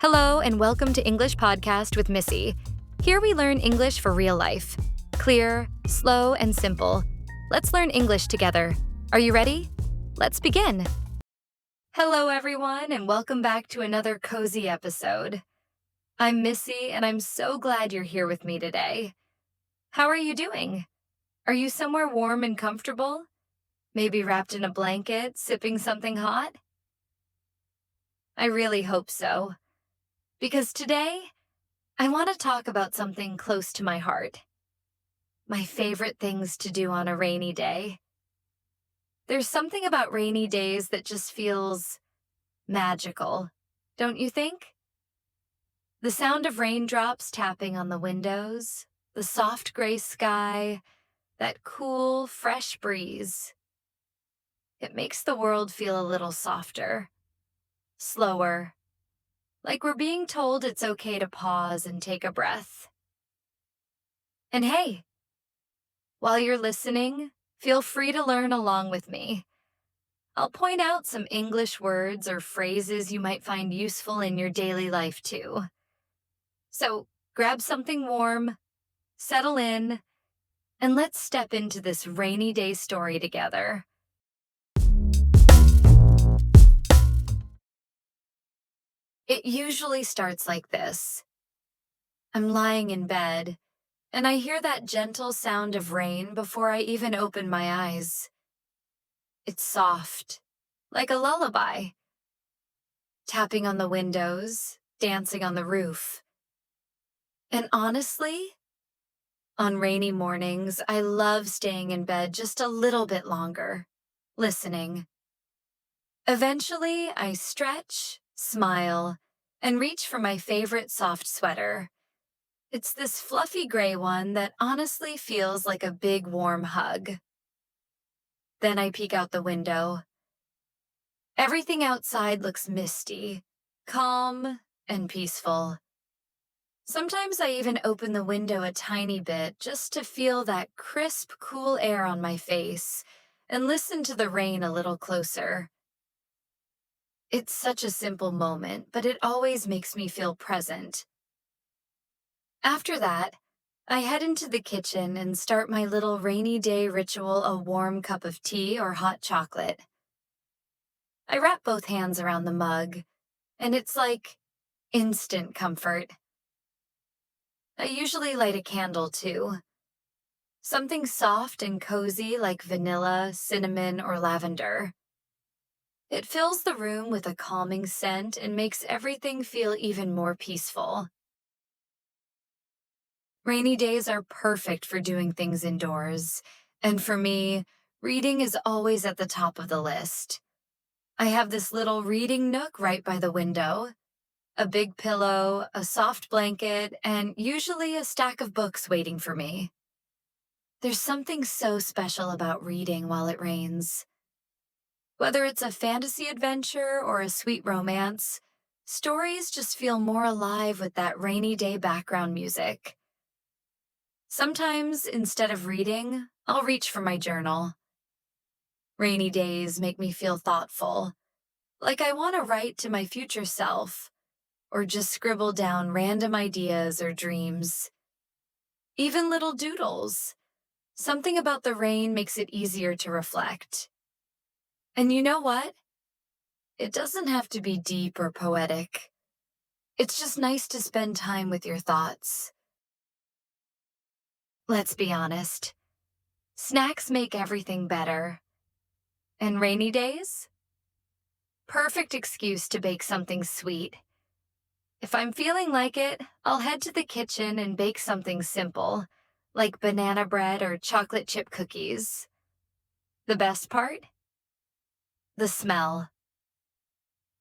Hello, and welcome to English Podcast with Missy. Here we learn English for real life. Clear, slow, and simple. Let's learn English together. Are you ready? Let's begin. Hello, everyone, and welcome back to another cozy episode. I'm Missy, and I'm so glad you're here with me today. How are you doing? Are you somewhere warm and comfortable? Maybe wrapped in a blanket, sipping something hot? I really hope so. Because today, I want to talk about something close to my heart. My favorite things to do on a rainy day. There's something about rainy days that just feels magical, don't you think? The sound of raindrops tapping on the windows, the soft gray sky, that cool, fresh breeze. It makes the world feel a little softer, slower, like we're being told it's okay to pause and take a breath. And hey, while you're listening, feel free to learn along with me. I'll point out some English words or phrases you might find useful in your daily life too. So grab something warm, settle in, and let's step into this rainy day story together. It usually starts like this. I'm lying in bed, and I hear that gentle sound of rain before I even open my eyes. It's soft, like a lullaby, tapping on the windows, dancing on the roof. And honestly, on rainy mornings, I love staying in bed just a little bit longer, listening. Eventually, I stretch, smile, and reach for my favorite soft sweater. It's this fluffy gray one that honestly feels like a big warm hug. Then I peek out the window. Everything outside looks misty, calm, and peaceful. Sometimes I even open the window a tiny bit just to feel that crisp, cool air on my face and listen to the rain a little closer. It's such a simple moment, but it always makes me feel present. After that, I head into the kitchen and start my little rainy day ritual, a warm cup of tea or hot chocolate. I wrap both hands around the mug, and it's like instant comfort. I usually light a candle too. Something soft and cozy like vanilla, cinnamon, or lavender. It fills the room with a calming scent and makes everything feel even more peaceful. Rainy days are perfect for doing things indoors, and for me, reading is always at the top of the list. I have this little reading nook right by the window. A big pillow, a soft blanket, and usually a stack of books waiting for me. There's something so special about reading while it rains. Whether it's a fantasy adventure or a sweet romance, stories just feel more alive with that rainy day background music. Sometimes, instead of reading, I'll reach for my journal. Rainy days make me feel thoughtful, like I want to write to my future self, or just scribble down random ideas or dreams. Even little doodles. Something about the rain makes it easier to reflect. And you know what? It doesn't have to be deep or poetic. It's just nice to spend time with your thoughts. Let's be honest. Snacks make everything better. And rainy days? Perfect excuse to bake something sweet. If I'm feeling like it, I'll head to the kitchen and bake something simple, like banana bread or chocolate chip cookies. The best part? The smell.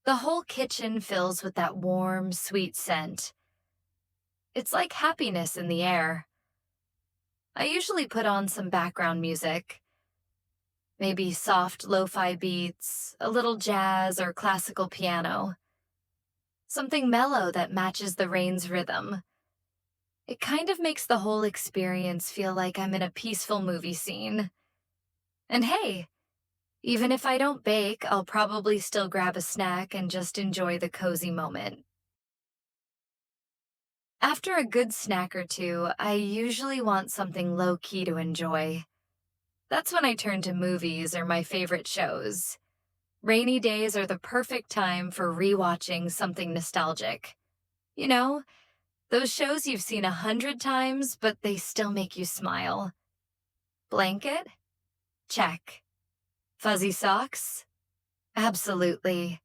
The whole kitchen fills with that warm, sweet scent. It's like happiness in the air. I usually put on some background music. Maybe soft lo-fi beats, a little jazz or classical piano. Something mellow that matches the rain's rhythm. It kind of makes the whole experience feel like I'm in a peaceful movie scene. And hey, even if I don't bake, I'll probably still grab a snack and just enjoy the cozy moment. After a good snack or two, I usually want something low key to enjoy. That's when I turn to movies or my favorite shows. Rainy days are the perfect time for rewatching something nostalgic. You know, those shows you've seen 100 times, but they still make you smile. Blanket? Check. Fuzzy socks? Absolutely.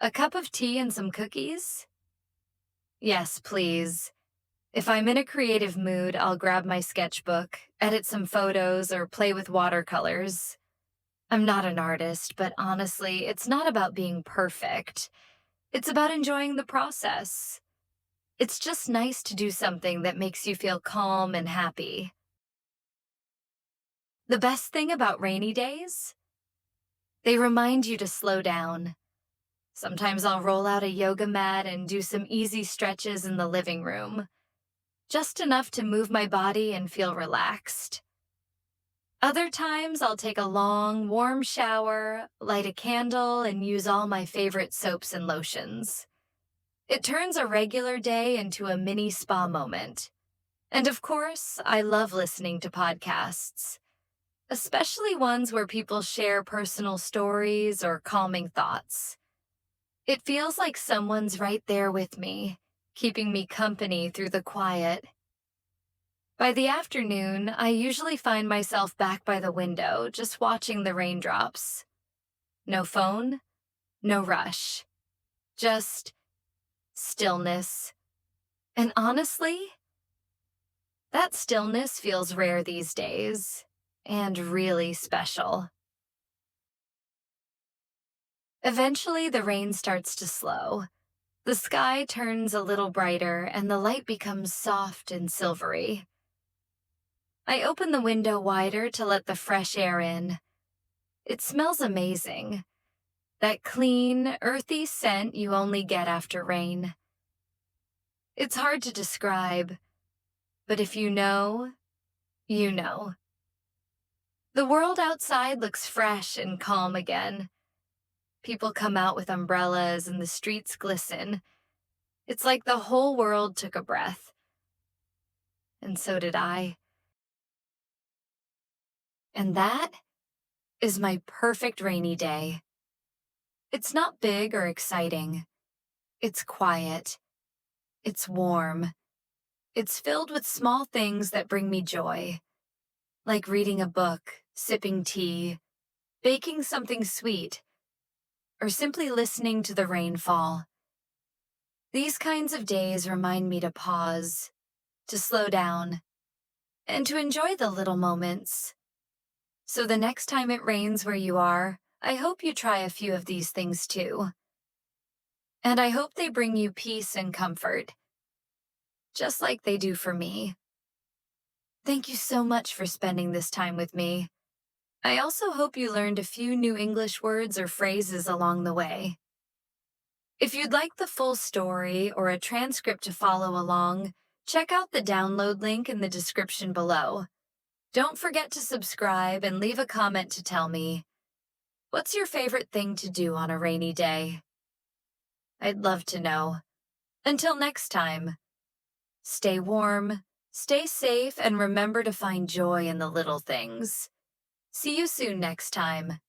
A cup of tea and some cookies? Yes, please. If I'm in a creative mood, I'll grab my sketchbook, edit some photos, or play with watercolors. I'm not an artist, but honestly, it's not about being perfect. It's about enjoying the process. It's just nice to do something that makes you feel calm and happy. The best thing about rainy days? They remind you to slow down. Sometimes I'll roll out a yoga mat and do some easy stretches in the living room, just enough to move my body and feel relaxed. Other times, I'll take a long, warm shower, light a candle, and use all my favorite soaps and lotions. It turns a regular day into a mini spa moment. And of course, I love listening to podcasts, especially ones where people share personal stories or calming thoughts. It feels like someone's right there with me, keeping me company through the quiet. By the afternoon, I usually find myself back by the window, just watching the raindrops. No phone, no rush. Just stillness. And honestly, that stillness feels rare these days, and really special. Eventually, the rain starts to slow. The sky turns a little brighter, and the light becomes soft and silvery. I open the window wider to let the fresh air in. It smells amazing. That clean, earthy scent you only get after rain. It's hard to describe, but if you know, you know. The world outside looks fresh and calm again. People come out with umbrellas and the streets glisten. It's like the whole world took a breath. And so did I. And that is my perfect rainy day. It's not big or exciting. It's quiet. It's warm. It's filled with small things that bring me joy, like reading a book, sipping tea, baking something sweet, or simply listening to the rain fall. These kinds of days remind me to pause, to slow down, and to enjoy the little moments. So the next time it rains where you are, I hope you try a few of these things too. And I hope they bring you peace and comfort, just like they do for me. Thank you so much for spending this time with me. I also hope you learned a few new English words or phrases along the way. If you'd like the full story or a transcript to follow along, check out the download link in the description below. Don't forget to subscribe and leave a comment to tell me, what's your favorite thing to do on a rainy day? I'd love to know. Until next time, stay warm, stay safe, and remember to find joy in the little things. See you soon next time.